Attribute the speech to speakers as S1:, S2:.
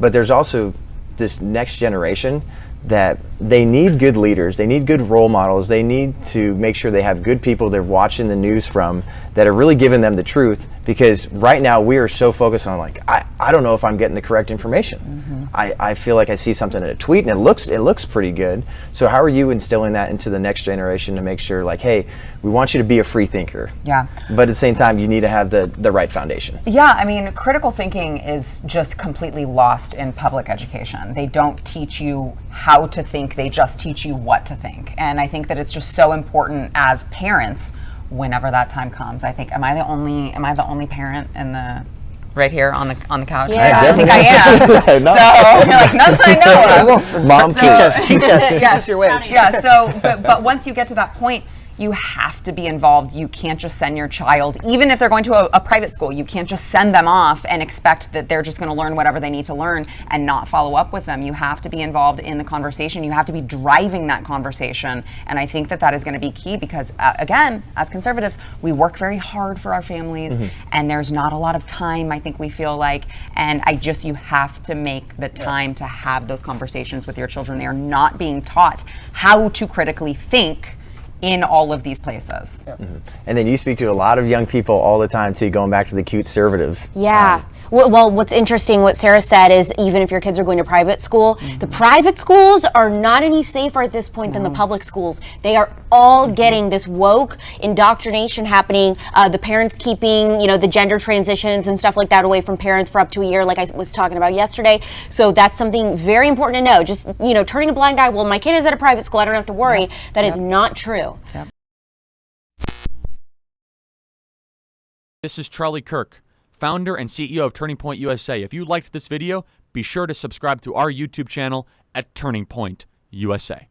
S1: but there's also this next generation that they need good leaders, they need good role models, they need to make sure they have good people they're watching the news from that are really giving them the truth, because right now we are so focused on like, I don't know if I'm getting the correct information. I feel like I see something in a tweet and it looks pretty good. So how are you instilling that into the next generation to make sure like, hey, we want you to be a free thinker, but at the same time you need to have the right foundation?
S2: Yeah, I mean, critical thinking is just completely lost in public education. They don't teach you how to think, they just teach you what to think. And I think that it's just so important as parents, whenever that time comes. I think, am I the only parent in the right here on the couch?
S3: Yeah,
S2: I think I am.
S1: No.
S2: So you're like, nothing I know of.
S1: Mom,
S4: teach us your ways.
S2: Yeah. So, but once you get to that point, you have to be involved. You can't just send your child, even if they're going to a private school, you can't just send them off and expect that they're just going to learn whatever they need to learn and not follow up with them. You have to be involved in the conversation. You have to be driving that conversation. And I think that is going to be key because, again, as conservatives, we work very hard for our families and there's not a lot of time, I think we feel like. And you have to make the time to have those conversations with your children. They are not being taught how to critically think in all of these places.
S1: And then you speak to a lot of young people all the time too, going back to the cute conservatives.
S3: Yeah. Well, what's interesting, what Sarah said is even if your kids are going to private school, the private schools are not any safer at this point than the public schools. They are all getting this woke indoctrination happening. The parents keeping, the gender transitions and stuff like that away from parents for up to a year, like I was talking about yesterday. So that's something very important to know. Just, turning a blind eye, well, my kid is at a private school, I don't have to worry. That is not true.
S5: This is Charlie Kirk, founder and CEO of Turning Point USA. If you liked this video, be sure to subscribe to our YouTube channel at Turning Point USA.